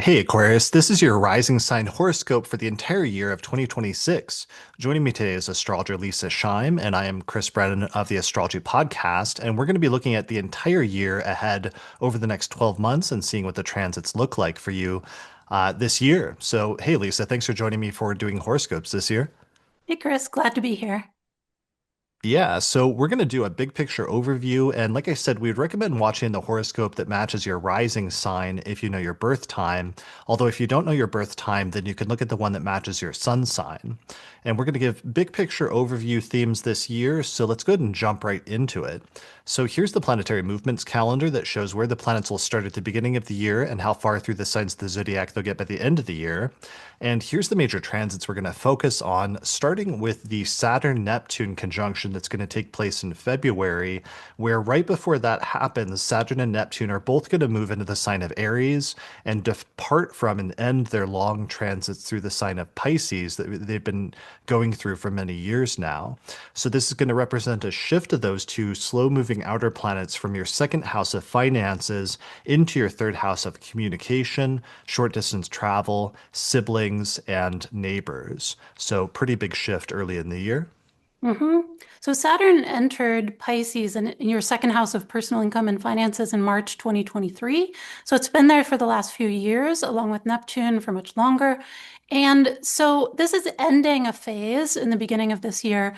Hey Aquarius, this is your rising sign horoscope for the entire year of 2026. Joining me today is astrologer Leisa Schaim, and I am Chris Brennan of the Astrology Podcast, and we're going to be looking at the entire year ahead over the next 12 months and seeing what the transits look like for you this year. So, hey Lisa, thanks for joining me for doing horoscopes this year. Hey Chris, glad to be here. Yeah, so we're going to do a big picture overview. And like I said, we'd recommend watching the horoscope that matches your rising sign if you know your birth time. Although, if you don't know your birth time, then you can look at the one that matches your sun sign. And we're going to give big picture overview themes this year. So let's go ahead and jump right into it. So here's the planetary movements calendar that shows where the planets will start at the beginning of the year and how far through the signs of the zodiac they'll get by the end of the year. And here's the major transits we're going to focus on, starting with the Saturn Neptune conjunction that's going to take place in February, where right before that happens, Saturn and Neptune are both going to move into the sign of Aries and depart from and end their long transits through the sign of Pisces that they've been going through for many years now. So this is going to represent a shift of those two slow moving outer planets from your second house of finances into your third house of communication, short distance travel, siblings, and neighbors. So pretty big shift early in the year. hmm So Saturn entered Pisces in your second house of personal income and finances in March 2023. So it's been there for the last few years, along with Neptune for much longer. And so this is ending a phase in the beginning of this year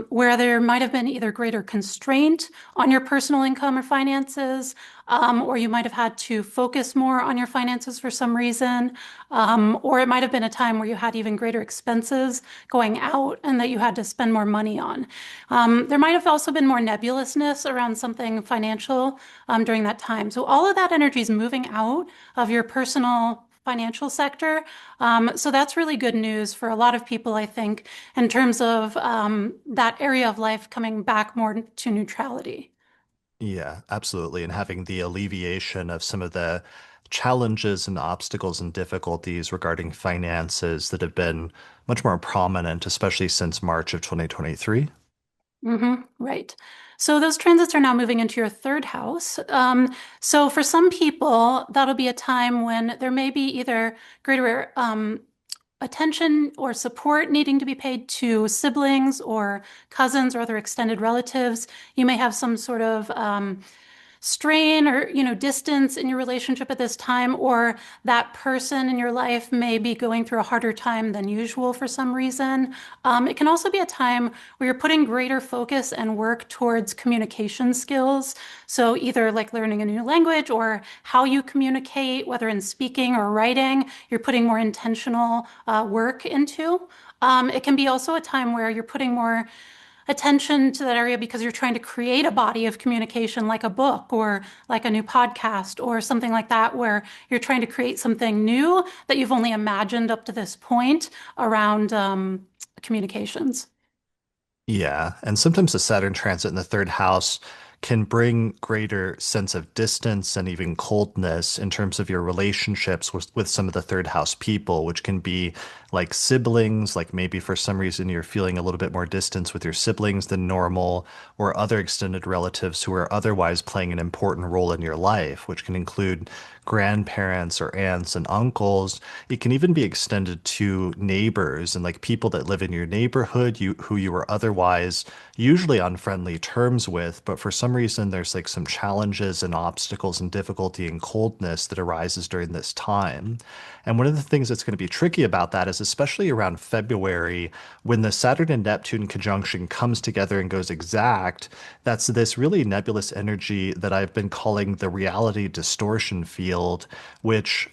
where there might have been either greater constraint on your personal income or finances, or you might have had to focus more on your finances for some reason, or it might have been a time where you had even greater expenses going out and that you had to spend more money on. There might have also been more nebulousness around something financial during that time. So all of that energy is moving out of your personal financial sector. So that's really good news for a lot of people, I think, in terms of that area of life coming back more to neutrality. Yeah, absolutely. And having the alleviation of some of the challenges and obstacles and difficulties regarding finances that have been much more prominent, especially since March of 2023. Right. So those transits are now moving into your third house. So for some people, that'll be a time when there may be either greater attention or support needing to be paid to siblings or cousins or other extended relatives. You may have some sort of strain or distance in your relationship at this time, or that person in your life may be going through a harder time than usual for some reason. It can also be a time where you're putting greater focus and work towards communication skills. So either like learning a new language or how you communicate, whether in speaking or writing, you're putting more intentional work into. It can be also a time where you're putting more attention to that area because you're trying to create a body of communication like a book or like a new podcast or something like that, where you're trying to create something new that you've only imagined up to this point around communications. Yeah, and sometimes the Saturn transit in the third house can bring greater sense of distance and even coldness in terms of your relationships with some of the third house people, which can be like siblings, like maybe for some reason you're feeling a little bit more distance with your siblings than normal, or other extended relatives who are otherwise playing an important role in your life, which can include grandparents or aunts and uncles. It can even be extended to neighbors and like people that live in your neighborhood, who you were otherwise usually on friendly terms with, but for some reason there's like some challenges and obstacles and difficulty and coldness that arises during this time. And one of the things that's going to be tricky about that is especially around February, when the Saturn and Neptune conjunction comes together and goes exact, that's this really nebulous energy that I've been calling the reality distortion field, which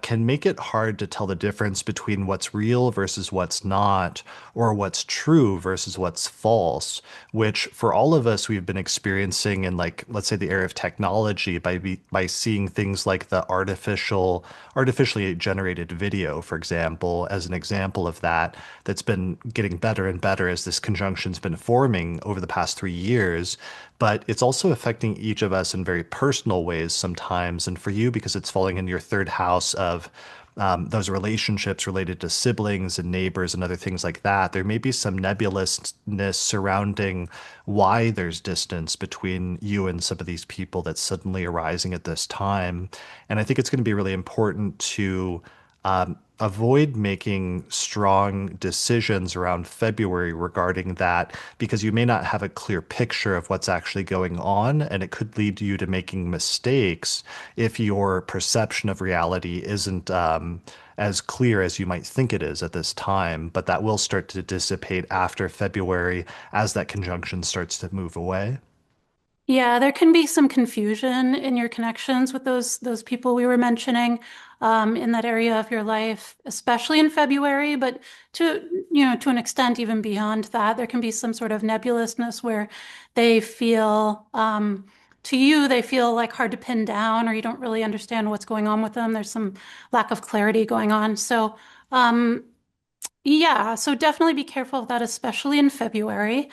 can make it hard to tell the difference between what's real versus what's not, or what's true versus what's false, which for all of us, we've been experiencing in, like, let's say the era of technology by seeing things like the artificially generated video, for example, as an example of that, that's been getting better and better as this conjunction's been forming over the past 3 years. But it's also affecting each of us in very personal ways sometimes. And for you, because it's falling in your third house of those relationships related to siblings and neighbors and other things like that. There may be some nebulousness surrounding why there's distance between you and some of these people that's suddenly arising at this time. And I think it's going to be really important to avoid making strong decisions around February regarding that because you may not have a clear picture of what's actually going on, and it could lead you to making mistakes if your perception of reality isn't as clear as you might think it is at this time. But that will start to dissipate after February as that conjunction starts to move away. Yeah, there can be some confusion in your connections with those people we were mentioning in that area of your life, especially in February, but to an extent even beyond that, there can be some sort of nebulousness where they feel to you they feel like hard to pin down, or you don't really understand what's going on with them. There's some lack of clarity going on. So um, yeah, so definitely be careful of that, especially in February.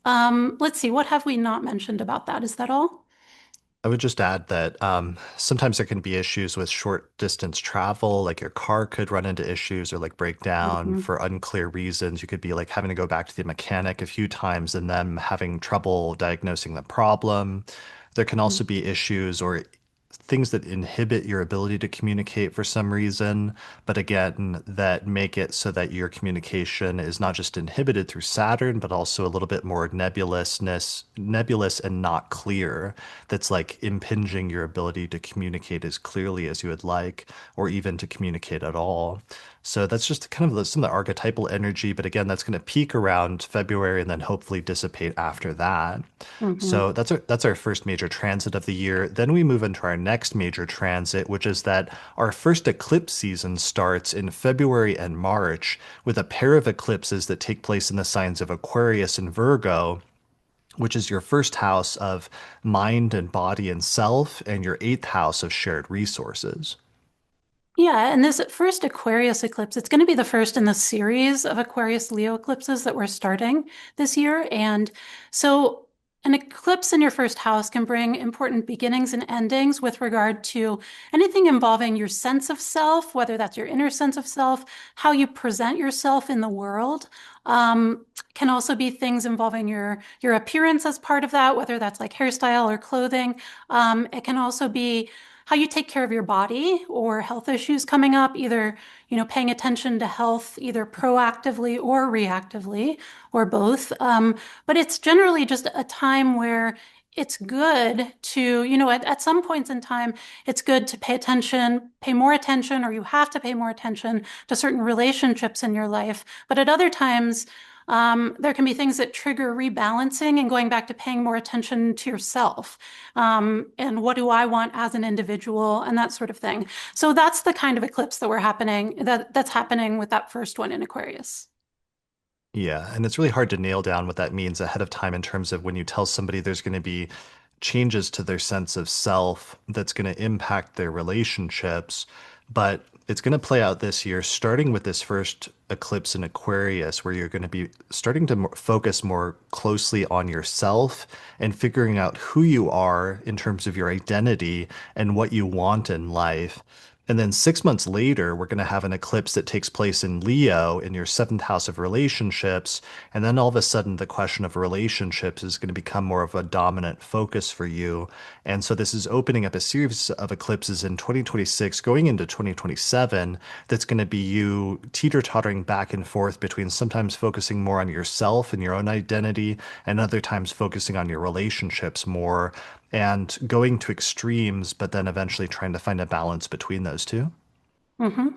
Let's see, what have we not mentioned about that? Is that all? I would just add that sometimes there can be issues with short distance travel, like your car could run into issues or like break down Mhm. for unclear reasons. You could be like having to go back to the mechanic a few times and them having trouble diagnosing the problem. There can also be issues or things that inhibit your ability to communicate for some reason, but again, that make it so that your communication is not just inhibited through Saturn, but also a little bit more nebulous and not clear. That's like impinging your ability to communicate as clearly as you would like, or even to communicate at all. So that's just kind of some of the archetypal energy, but again, that's going to peak around February and then hopefully dissipate after that. Mhm. So that's our first major transit of the year. Then we move into our next major transit, which is that our first eclipse season starts in February and March with a pair of eclipses that take place in the signs of Aquarius and Virgo, which is your first house of mind and body and self, and your eighth house of shared resources. Yeah, and this first Aquarius eclipse, it's going to be the first in the series of Aquarius Leo eclipses that we're starting this year. And so an eclipse in your first house can bring important beginnings and endings with regard to anything involving your sense of self, whether that's your inner sense of self, how you present yourself in the world. Can also be things involving your appearance as part of that, whether that's like hairstyle or clothing. It can also be how you take care of your body or health issues coming up, either, paying attention to health either proactively or reactively or both. But it's generally just a time where it's good to, at some points in time, it's good to pay more attention, or you have to pay more attention to certain relationships in your life. But at other times, there can be things that trigger rebalancing and going back to paying more attention to yourself. And what do I want as an individual and that sort of thing. So that's the kind of eclipse that's happening with that first one in Aquarius. Yeah, and it's really hard to nail down what that means ahead of time in terms of when you tell somebody there's going to be changes to their sense of self that's going to impact their relationships. But it's going to play out this year, starting with this first eclipse in Aquarius, where you're going to be starting to focus more closely on yourself and figuring out who you are in terms of your identity and what you want in life. And then 6 months later, we're going to have an eclipse that takes place in Leo in your seventh house of relationships. And then all of a sudden, the question of relationships is going to become more of a dominant focus for you. And so this is opening up a series of eclipses in 2026, going into 2027, that's going to be you teeter-tottering back and forth between sometimes focusing more on yourself and your own identity, and other times focusing on your relationships more and going to extremes, but then eventually trying to find a balance between those two. hmm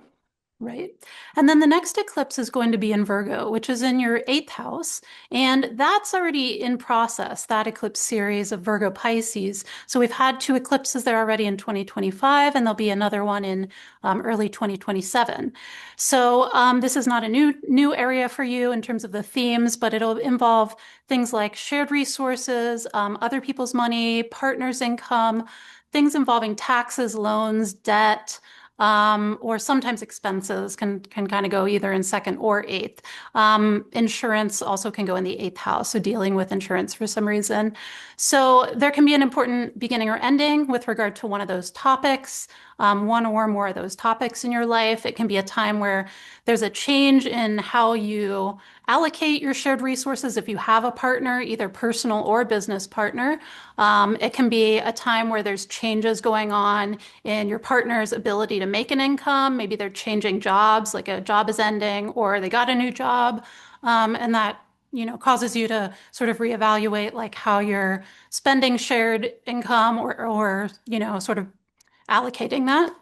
Right. And then the next eclipse is going to be in Virgo, which is in your eighth house. And that's already in process, that eclipse series of Virgo Pisces. So we've had two eclipses there already in 2025, and there'll be another one in early 2027. So this is not a new area for you in terms of the themes, but it'll involve things like shared resources, other people's money, partners' income, things involving taxes, loans, debt. or sometimes expenses can kind of go either in second or eighth. Insurance also can go in the eighth house, so dealing with insurance for some reason. So there can be an important beginning or ending with regard to one of those topics, one or more of those topics in your life. It can be a time where there's a change in how you allocate your shared resources if you have a partner, either personal or business partner. It can be a time where there's changes going on in your partner's ability to make an income. Maybe they're changing jobs, like a job is ending, or they got a new job, and that causes you to sort of reevaluate like how you're spending shared income or sort of allocating that.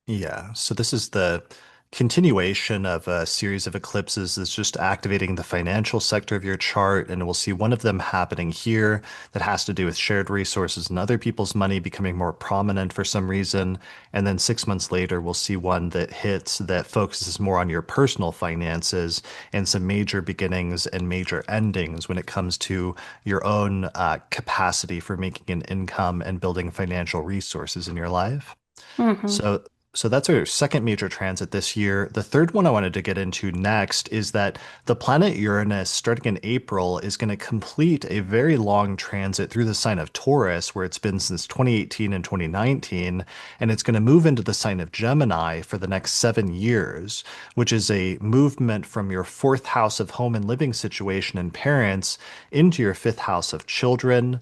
Yeah, so this is the continuation of a series of eclipses that's just activating the financial sector of your chart, and we'll see one of them happening here that has to do with shared resources and other people's money becoming more prominent for some reason. And then 6 months later, we'll see one that hits that focuses more on your personal finances and some major beginnings and major endings when it comes to your own capacity for making an income and building financial resources in your life. Hmm. So, so that's our second major transit this year. The third one I wanted to get into next is that the planet Uranus, starting in April, is going to complete a very long transit through the sign of Taurus, where it's been since 2018 and 2019, and it's going to move into the sign of Gemini for the next 7 years, which is a movement from your fourth house of home and living situation and parents into your fifth house of children,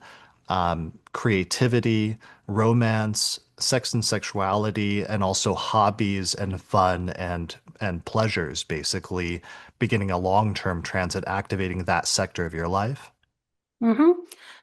creativity, romance, sex and sexuality, and also hobbies and fun and pleasures, basically beginning a long-term transit activating that sector of your life. hmm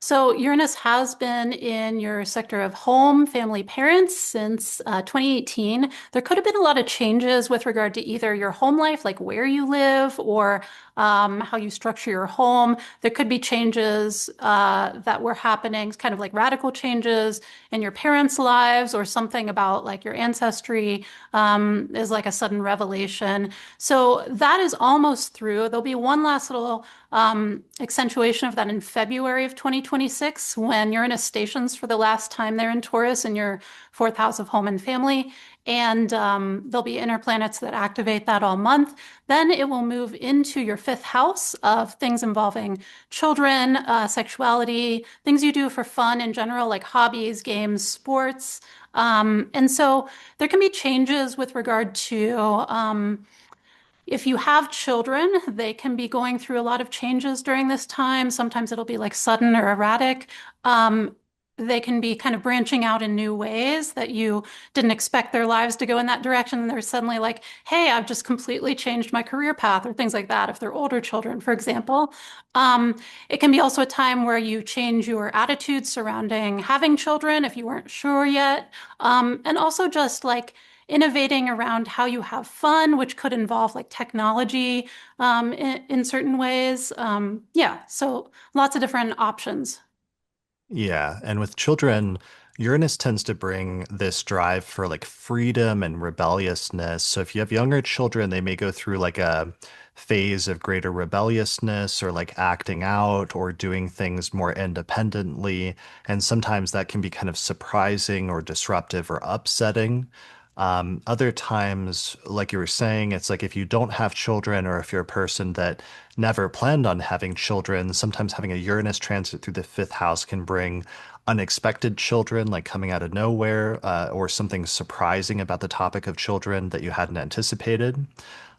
So Uranus has been in your sector of home, family, parents since 2018. There could have been a lot of changes with regard to either your home life, like where you live, or how you structure your home. There could be changes that were happening, kind of like radical changes in your parents' lives, or something about like your ancestry is like a sudden revelation. So that is almost through. There'll be one last little accentuation of that in February of 2026 when Uranus stations for the last time there in Taurus in your fourth house of home and family. And there'll be inner planets that activate that all month. Then it will move into your fifth house of things involving children, sexuality, things you do for fun in general, like hobbies, games, sports. And so there can be changes with regard to if you have children, they can be going through a lot of changes during this time. Sometimes it'll be like sudden or erratic. Um, they can be kind of branching out in new ways that you didn't expect their lives to go in that direction. And they're suddenly like, hey, I've just completely changed my career path, or things like that, if they're older children, for example. Um, it can be also a time where you change your attitude surrounding having children if you weren't sure yet. And also just like innovating around how you have fun, which could involve like technology in certain ways. Yeah, so lots of different options. Yeah, and with children, Uranus tends to bring this drive for like freedom and rebelliousness. So if you have younger children, they may go through like a phase of greater rebelliousness or like acting out or doing things more independently. And sometimes that can be kind of surprising or disruptive or upsetting. Other times, like you were saying, it's like if you don't have children or if you're a person that never planned on having children, sometimes having a Uranus transit through the fifth house can bring unexpected children, like coming out of nowhere, or something surprising about the topic of children that you hadn't anticipated.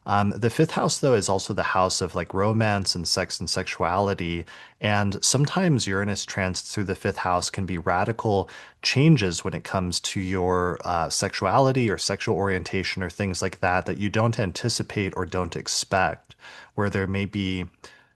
The fifth house, though, is also the house of like romance and sex and sexuality. And sometimes Uranus transits through the fifth house can be radical changes when it comes to your sexuality or sexual orientation or things like that that you don't anticipate or don't expect, where there may be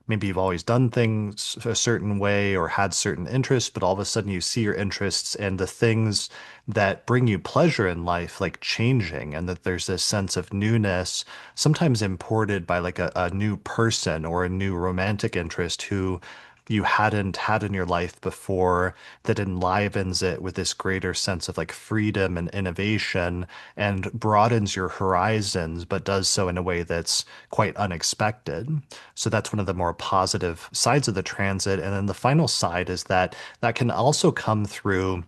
maybe you've always done things a certain way or had certain interests, but all of a sudden you see your interests and the things that bring you pleasure in life like changing, and that there's this sense of newness, sometimes imported by like a new person or a new romantic interest who you hadn't had in your life before, that enlivens it with this greater sense of like freedom and innovation and broadens your horizons, but does so in a way that's quite unexpected. So that's one of the more positive sides of the transit. And then the final side is that that can also come through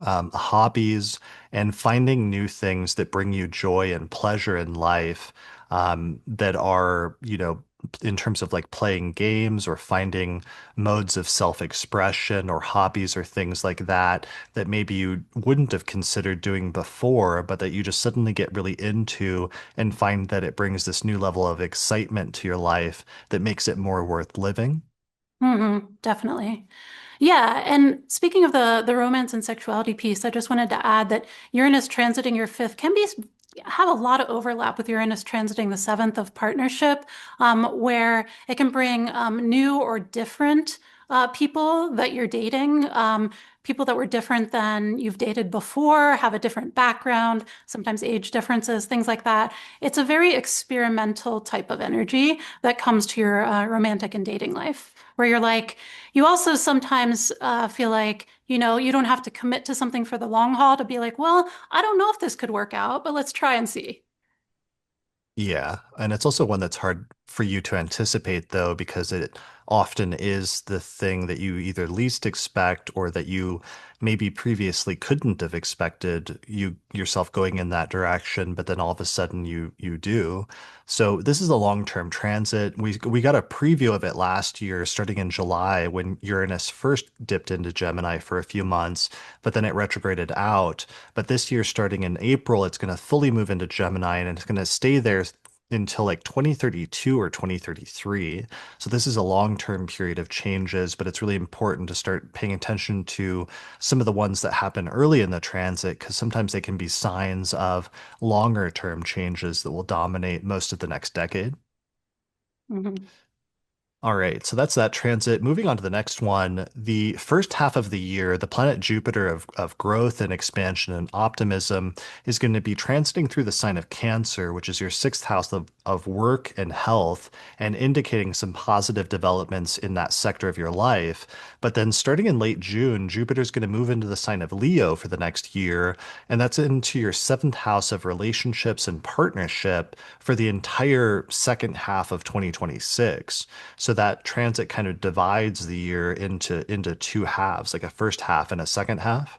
hobbies, and finding new things that bring you joy and pleasure in life, that are, in terms of like playing games or finding modes of self-expression or hobbies or things like that, that maybe you wouldn't have considered doing before, but that you just suddenly get really into and find that it brings this new level of excitement to your life that makes it more worth living. Definitely. Yeah, and speaking of the romance and sexuality piece, I just wanted to add that Uranus transiting your fifth can be have a lot of overlap with Uranus transiting the seventh of partnership, where it can bring new or different people that you're dating, people that were different than you've dated before, have a different background, sometimes age differences, things like that. It's a very experimental type of energy that comes to your romantic and dating life, where you're like, you also sometimes feel like, you don't have to commit to something for the long haul to be like, well, I don't know if this could work out, but let's try and see. Yeah, and it's also one that's hard for you to anticipate though, because it often is the thing that you either least expect or that you maybe previously couldn't have expected you yourself going in that direction, but then all of a sudden you do. So this is a long-term transit. We got a preview of it last year, starting in July when Uranus first dipped into Gemini for a few months, but then it retrograded out. But this year, starting in April, it's going to fully move into Gemini and it's going to stay there until like 2032 or 2033. So this is a long-term period of changes, but it's really important to start paying attention to some of the ones that happen early in the transit, because sometimes they can be signs of longer term changes that will dominate most of the next decade. Mhm. All right, so that's that transit. Moving on to the next one, the first half of the year, the planet Jupiter of growth and expansion and optimism is going to be transiting through the sign of Cancer, which is your sixth house of work and health, and indicating some positive developments in that sector of your life. But then starting in late June, Jupiter's going to move into the sign of Leo for the next year, and that's into your seventh house of relationships and partnership for the entire second half of 2026. So that transit kind of divides the year into two halves, like a first half and a second half.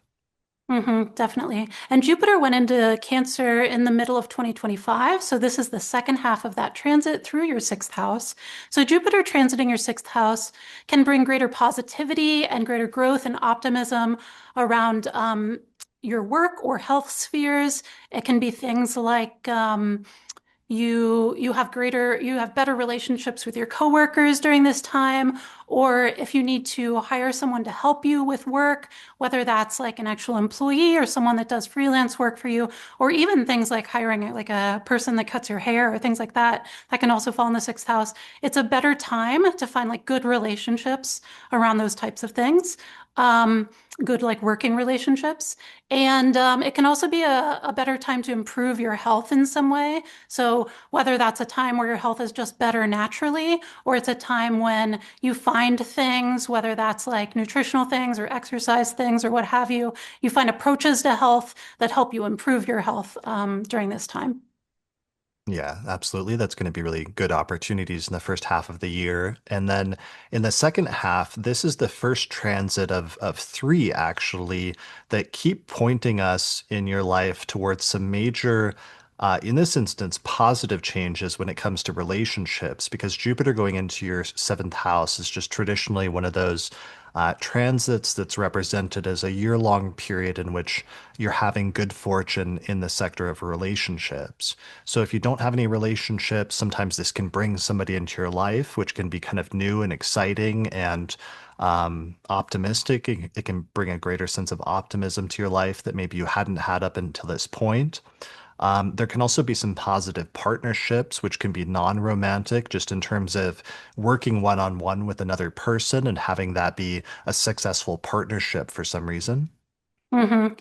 Definitely. And Jupiter went into Cancer in the middle of 2025. So this is the second half of that transit through your sixth house. So Jupiter transiting your sixth house can bring greater positivity and greater growth and optimism around your work or health spheres. It can be things like you have better relationships with your coworkers during this time, or if you need to hire someone to help you with work, whether that's like an actual employee or someone that does freelance work for you, or even things like hiring like a person that cuts your hair or things like that, that can also fall in the sixth house. It's a better time to find like good relationships around those types of things. Um, Good like working relationships. And it can also be a better time to improve your health in some way. So whether that's a time where your health is just better naturally, or it's a time when you find things, whether that's like nutritional things or exercise things or what have you find approaches to health that help you improve your health during this time. Yeah, absolutely. That's going to be really good opportunities in the first half of the year. And then in the second half, this is the first transit of three actually that keep pointing us in your life towards some major, in this instance, positive changes when it comes to relationships, because Jupiter going into your seventh house is just traditionally one of those transits that's represented as a year-long period in which you're having good fortune in the sector of relationships. So if you don't have any relationships, sometimes this can bring somebody into your life, which can be kind of new and exciting and optimistic. It can bring a greater sense of optimism to your life that maybe you hadn't had up until this point. There can also be some positive partnerships, which can be non-romantic, just in terms of working one-on-one with another person and having that be a successful partnership for some reason.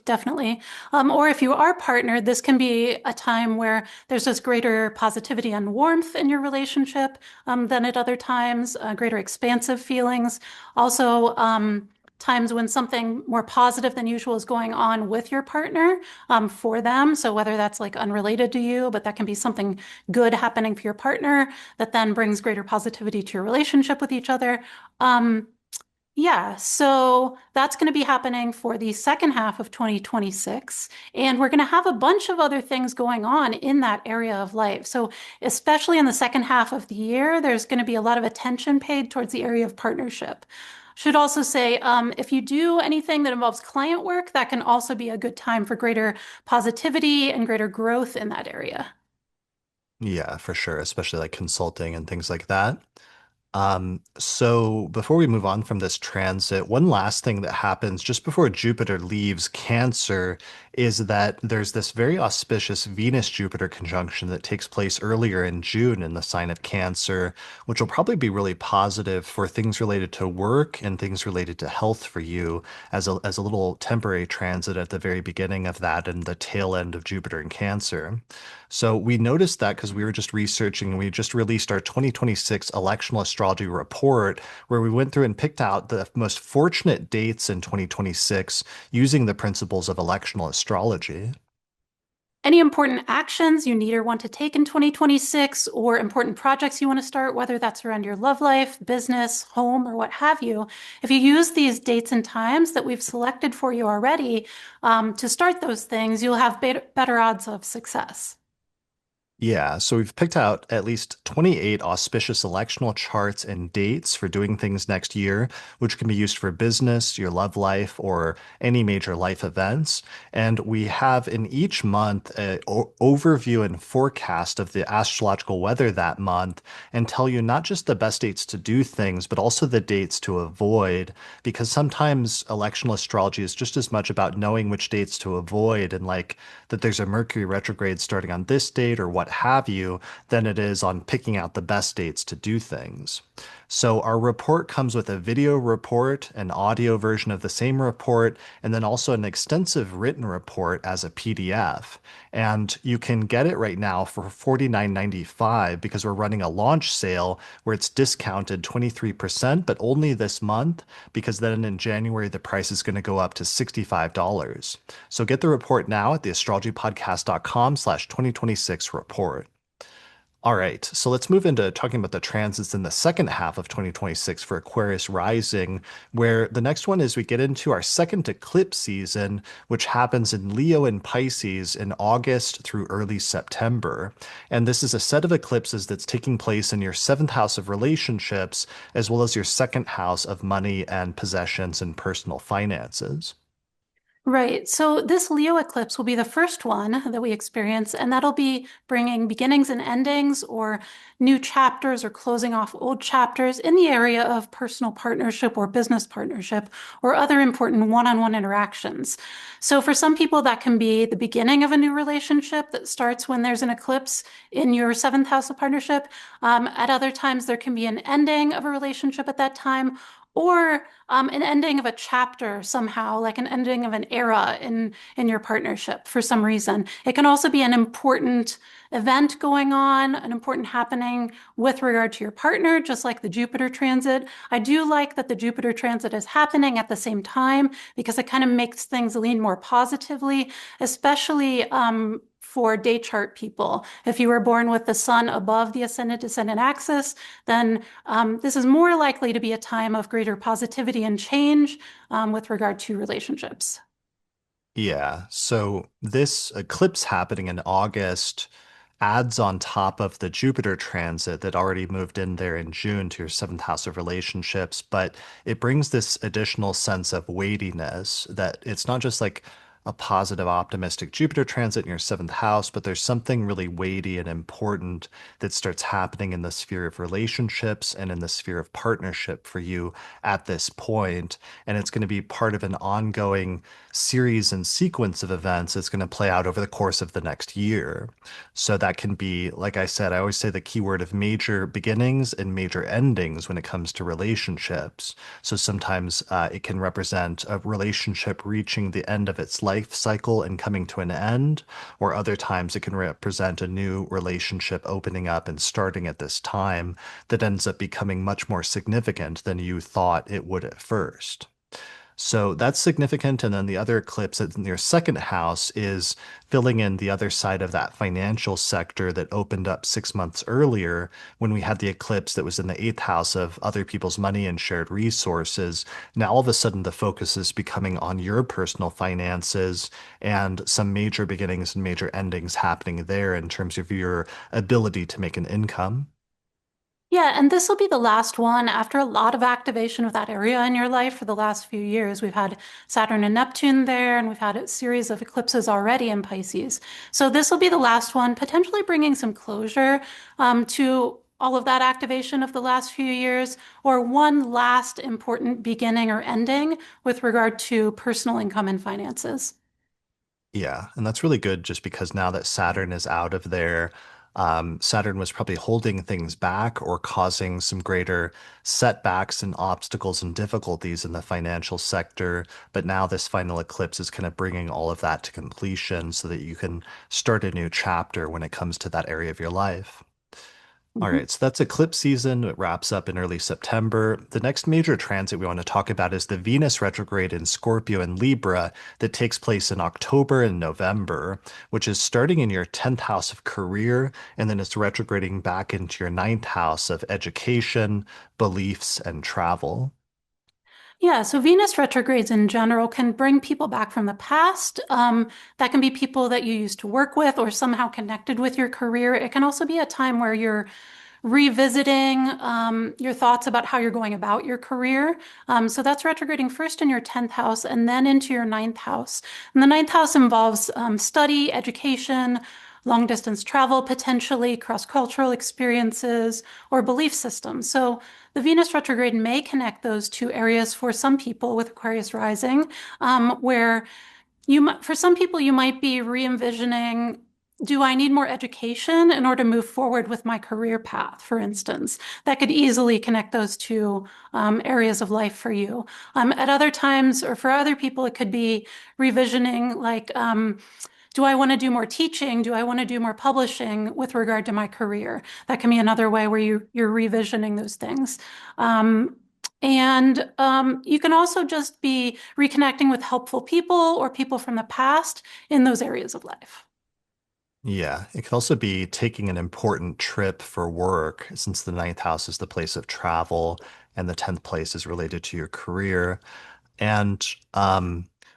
Definitely. Or if you are partnered, this can be a time where there's just greater positivity and warmth in your relationship than at other times, greater expansive feelings. Also, times when something more positive than usual is going on with your partner for them. So whether that's like unrelated to you, but that can be something good happening for your partner that then brings greater positivity to your relationship with each other. Um, Yeah, so that's going to be happening for the second half of 2026. And we're going to have a bunch of other things going on in that area of life. So, especially in the second half of the year, there's going to be a lot of attention paid towards the area of partnership. Should also say, if you do anything that involves client work, that can also be a good time for greater positivity and greater growth in that area. Yeah, for sure, especially like consulting and things like that. So before we move on from this transit, one last thing that happens just before Jupiter leaves Cancer is that there's this very auspicious Venus-Jupiter conjunction that takes place earlier in June in the sign of Cancer, which will probably be really positive for things related to work and things related to health for you as a little temporary transit at the very beginning of that and the tail end of Jupiter in Cancer. So we noticed that because we were just researching and we just released our 2026 electional astrology report where we went through and picked out the most fortunate dates in 2026 using the principles of electional astrology. Any important actions you need or want to take in 2026, or important projects you want to start, whether that's around your love life, business, home, or what have you, if you use these dates and times that we've selected for you already to start those things, you'll have better odds of success. Yeah, so we've picked out at least 28 auspicious electional charts and dates for doing things next year, which can be used for business, your love life, or any major life events. And we have in each month an overview and forecast of the astrological weather that month and tell you not just the best dates to do things, but also the dates to avoid, because sometimes electional astrology is just as much about knowing which dates to avoid and like that there's a Mercury retrograde starting on this date or what have you, than it is on picking out the best dates to do things. So our report comes with a video report, an audio version of the same report, and then also an extensive written report as a PDF. And you can get it right now for $49.95 because we're running a launch sale where it's discounted 23%, but only this month because then in January the price is going to go up to $65. So get the report now at theastrologypodcast.com/2026 report. All right, so let's move into talking about the transits in the second half of 2026 for Aquarius rising, where the next one is we get into our second eclipse season, which happens in Leo and Pisces in August through early September. And this is a set of eclipses that's taking place in your seventh house of relationships, as well as your second house of money and possessions and personal finances. Right. So this Leo eclipse will be the first one that we experience, and that'll be bringing beginnings and endings or new chapters or closing off old chapters in the area of personal partnership or business partnership or other important one-on-one interactions. So for some people, that can be the beginning of a new relationship that starts when there's an eclipse in your seventh house of partnership. At other times, there can be an ending of a relationship at that time, or an ending of a chapter somehow, like an ending of an era in your partnership for some reason. It can also be an important event going on, an important happening with regard to your partner, just like the Jupiter transit. I do like that the Jupiter transit is happening at the same time because it kind of makes things lean more positively, especially for day chart people. If you were born with the sun above the ascendant-descendant axis, then this is more likely to be a time of greater positivity and change with regard to relationships. Yeah, so this eclipse happening in August adds on top of the Jupiter transit that already moved in there in June to your seventh house of relationships, but it brings this additional sense of weightiness that it's not just like a positive, optimistic Jupiter transit in your seventh house, but there's something really weighty and important that starts happening in the sphere of relationships and in the sphere of partnership for you at this point. And it's going to be part of an ongoing series and sequence of events that's going to play out over the course of the next year. So that can be, like I said, I always say the keyword of major beginnings and major endings when it comes to relationships. So sometimes it can represent a relationship reaching the end of its life cycle and coming to an end, or other times it can represent a new relationship opening up and starting at this time that ends up becoming much more significant than you thought it would at first. So that's significant. And then the other eclipse in your second house is filling in the other side of that financial sector that opened up 6 months earlier when we had the eclipse that was in the eighth house of other people's money and shared resources. Now, all of a sudden, the focus is becoming on your personal finances and some major beginnings and major endings happening there in terms of your ability to make an income. Yeah, and this will be the last one after a lot of activation of that area in your life for the last few years. We've had Saturn and Neptune there, and we've had a series of eclipses already in Pisces. So this will be the last one, potentially bringing some closure to all of that activation of the last few years, or one last important beginning or ending with regard to personal income and finances. Yeah, and that's really good just because now that Saturn is out of there, Saturn was probably holding things back or causing some greater setbacks and obstacles and difficulties in the financial sector. But now this final eclipse is kind of bringing all of that to completion so that you can start a new chapter when it comes to that area of your life. All Mhm. right, so that's eclipse season. It wraps up in early September. The next major transit we want to talk about is the Venus retrograde in Scorpio and Libra that takes place in October and November, which is starting in your 10th house of career, and then it's retrograding back into your ninth house of education, beliefs, and travel. Yeah, so Venus retrogrades in general can bring people back from the past. That can be people that you used to work with or somehow connected with your career. It can also be a time where you're revisiting your thoughts about how you're going about your career. So that's retrograding first in your 10th house and then into your ninth house. And the ninth house involves study, education, long distance travel, potentially cross-cultural experiences, or belief systems. So the Venus retrograde may connect those two areas for some people with Aquarius rising, where for some people, you might be re-envisioning, do I need more education in order to move forward with my career path, for instance? That could easily connect those two areas of life for you. At other times, or for other people, it could be revisioning, like, do I want to do more teaching? Do I want to do more publishing with regard to my career? That can be another way where you're revisioning those things. Um, and you can also just be reconnecting with helpful people or people from the past in those areas of life. Yeah, it could also be taking an important trip for work, since the ninth house is the place of travel and the 10th place is related to your career. And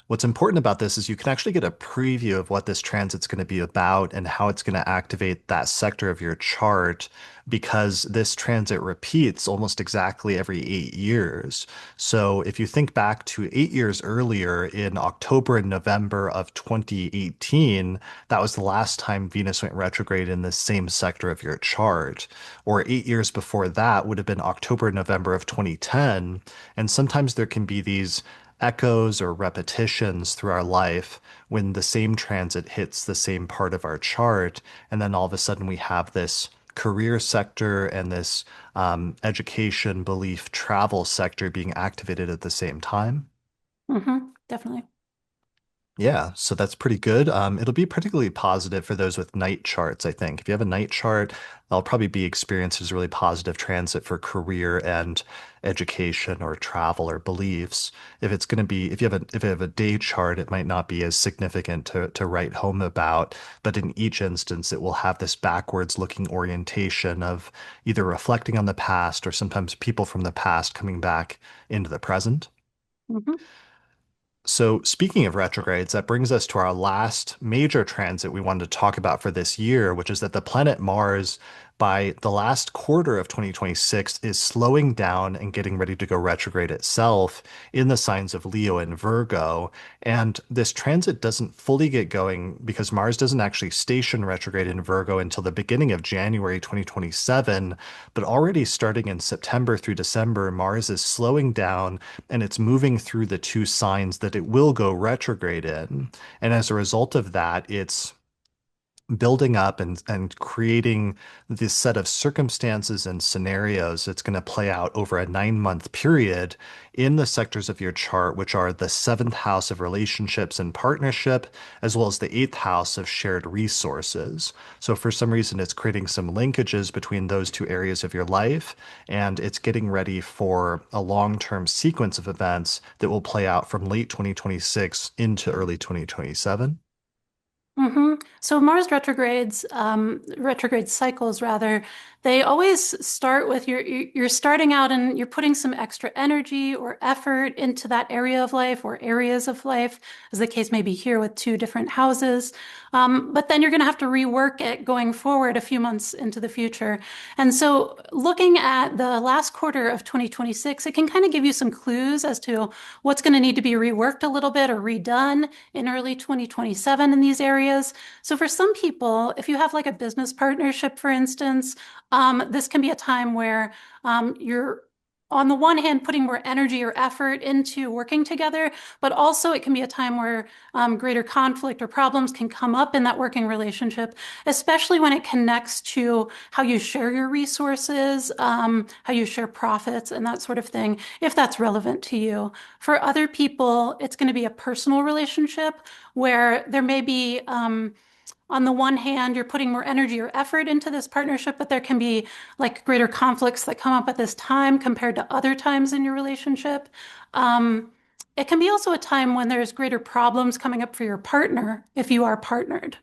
what's important about this is you can actually get a preview of what this transit's going to be about and how it's going to activate that sector of your chart because this transit repeats almost exactly every 8 years. So if you think back to 8 years earlier in October and November of 2018, that was the last time Venus went retrograde in the same sector of your chart. Or 8 years before that would have been October, November of 2010. And sometimes there can be these echoes or repetitions through our life when the same transit hits the same part of our chart. And then all of a sudden we have this career sector and this education, belief, travel sector being activated at the same time. Definitely. Yeah, so that's pretty good. It'll be particularly positive for those with night charts, I think. If you have a night chart, that'll probably be experienced as really positive transit for career and education or travel or beliefs. If it's going to be, if you have a day chart, it might not be as significant to write home about. But in each instance, it will have this backwards looking orientation of either reflecting on the past or sometimes people from the past coming back into the present. Hmm. So, speaking of retrogrades, that brings us to our last major transit we wanted to talk about for this year, which is that the planet Mars, by the last quarter of 2026, is slowing down and getting ready to go retrograde itself in the signs of Leo and Virgo. And this transit doesn't fully get going because Mars doesn't actually station retrograde in Virgo until the beginning of January 2027. But already starting in September through December, Mars is slowing down and it's moving through the two signs that it will go retrograde in. And as a result of that, it's building up and creating this set of circumstances and scenarios that's going to play out over a 9 month period in the sectors of your chart, which are the seventh house of relationships and partnership, as well as the eighth house of shared resources. So, for some reason, it's creating some linkages between those two areas of your life, and it's getting ready for a long-term sequence of events that will play out from late 2026 into early 2027. So Mars retrogrades, retrograde cycles rather, they always start with you're starting out and you're putting some extra energy or effort into that area of life or areas of life, as the case may be here with two different houses. But then you're going to have to rework it going forward a few months into the future. And so looking at the last quarter of 2026, it can kind of give you some clues as to what's going to need to be reworked a little bit or redone in early 2027 in these areas. So for some people, if you have like a business partnership, for instance, this can be a time where you're on the one hand putting more energy or effort into working together, but also it can be a time where greater conflict or problems can come up in that working relationship, especially when it connects to how you share your resources, how you share profits, and that sort of thing, if that's relevant to you. For other people, it's going to be a personal relationship where there may be, on the one hand, you're putting more energy or effort into this partnership, but there can be like greater conflicts that come up at this time compared to other times in your relationship. Um, it can be also a time when there's greater problems coming up for your partner if you are partnered.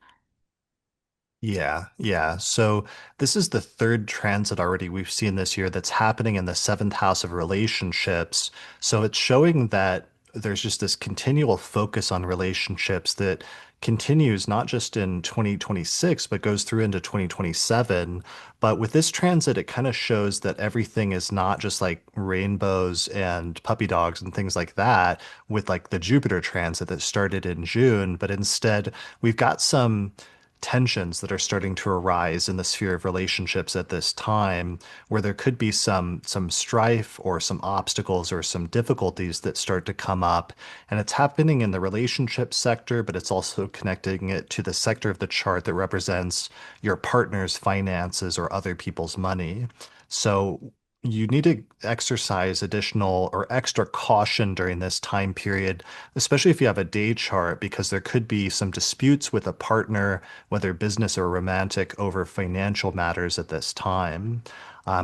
Yeah, yeah. So this is the third transit already we've seen this year that's happening in the seventh house of relationships. So it's showing that there's just this continual focus on relationships that continues not just in 2026, but goes through into 2027. But with this transit, it kind of shows that everything is not just like rainbows and puppy dogs and things like that with like the Jupiter transit that started in June, but instead we've got some tensions that are starting to arise in the sphere of relationships at this time where there could be some strife or some obstacles or some difficulties that start to come up, and it's happening in the relationship sector, but it's also connecting it to the sector of the chart that represents your partner's finances or other people's money. So you need to exercise additional or extra caution during this time period, especially if you have a day chart, because there could be some disputes with a partner, whether business or romantic, over financial matters at this time.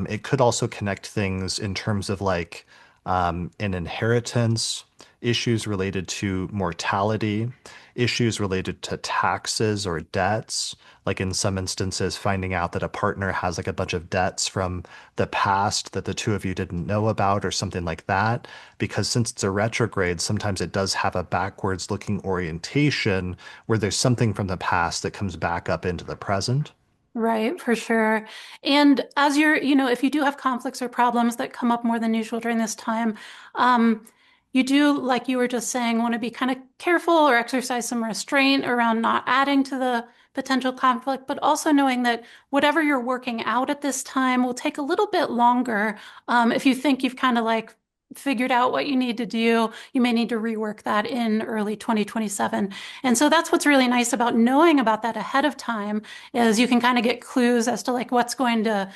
It could also connect things in terms of like an inheritance, issues related to mortality, issues related to taxes or debts. Like in some instances, finding out that a partner has like a bunch of debts from the past that the two of you didn't know about or something like that. Because since it's a retrograde, sometimes it does have a backwards looking orientation where there's something from the past that comes back up into the present. Right, for sure. And as if you do have conflicts or problems that come up more than usual during this time, um, you do, like you were just saying, want to be kind of careful or exercise some restraint around not adding to the potential conflict, but also knowing that whatever you're working out at this time will take a little bit longer. If you think you've kind of like figured out what you need to do, you may need to rework that in early 2027. And so that's what's really nice about knowing about that ahead of time is you can kind of get clues as to like what's going to,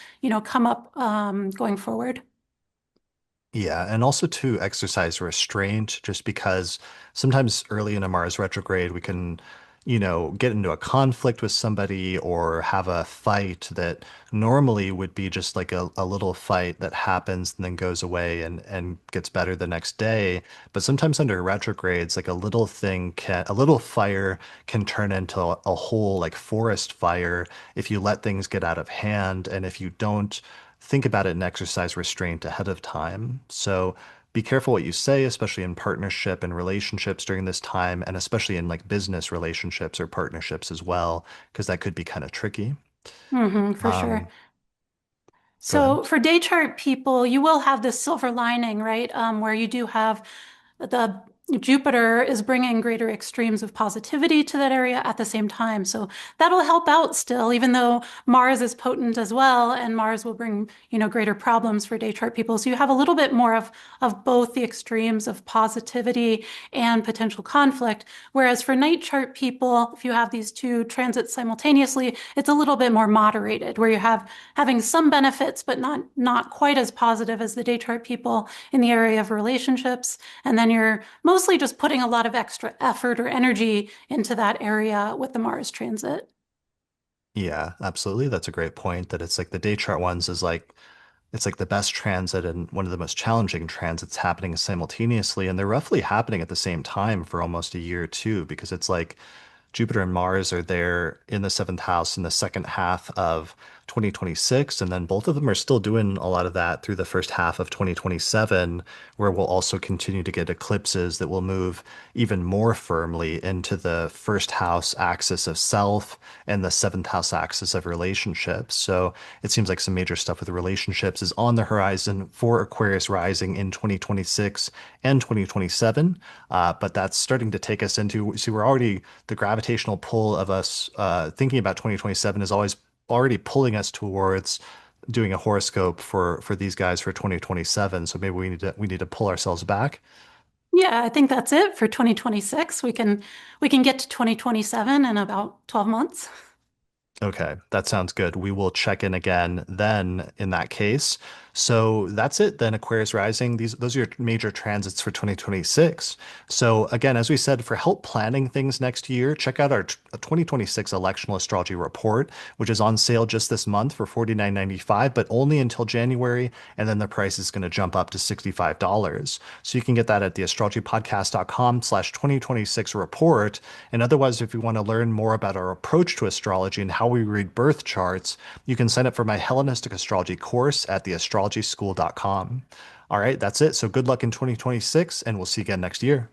come up going forward. Yeah, and also to exercise restraint, just because sometimes early in a Mars retrograde, we can, get into a conflict with somebody or have a fight that normally would be just like a little fight that happens and then goes away and gets better the next day. But sometimes under retrogrades, like a little fire can turn into a whole like forest fire if you let things get out of hand and if you don't think about it and exercise restraint ahead of time. So be careful what you say, especially in partnership and relationships during this time, and especially in like business relationships or partnerships as well, because that could be kind of tricky. For sure. Um, Go ahead. So for day chart people, you will have this silver lining, right? Where you do have the Jupiter is bringing greater extremes of positivity to that area at the same time. So that'll help out still, even though Mars is potent as well, and Mars will bring, greater problems for day chart people. So you have a little bit more of both the extremes of positivity and potential conflict. Whereas for night chart people, if you have these two transits simultaneously, it's a little bit more moderated, where you have having some benefits, but not quite as positive as the day chart people in the area of relationships. And then you're mostly just putting a lot of extra effort or energy into that area with the Mars transit. Yeah, absolutely. That's a great point that it's like the day chart ones is like it's like the best transit and one of the most challenging transits happening simultaneously. And they're roughly happening at the same time for almost a year too, because it's like Jupiter and Mars are there in the seventh house in the second half of 2026. And then both of them are still doing a lot of that through the first half of 2027, where we'll also continue to get eclipses that will move even more firmly into the first house axis of self and the seventh house axis of relationships. So it seems like some major stuff with relationships is on the horizon for Aquarius rising in 2026 and 2027. But that's starting to take us into, see, we're already, the gravitational pull of us thinking about 2027 is always already pulling us towards doing a horoscope for these guys for 2027. So maybe we need to pull ourselves back. Yeah, I think that's it for 2026. We can get to 2027 in about 12 months. Okay, that sounds good. We will check in again then in that case. So that's it then, Aquarius rising. Those are your major transits for 2026. So again, as we said, for help planning things next year, check out our 2026 Electional Astrology report, which is on sale just this month for $49.95, but only until January, and then the price is going to jump up to $65. So you can get that at theastrologypodcast.com/2026 report. And otherwise, if you want to learn more about our approach to astrology and how we read birth charts, you can sign up for my Hellenistic astrology course at theastrologyschool.com. All right, that's it. So good luck in 2026, and we'll see you again next year.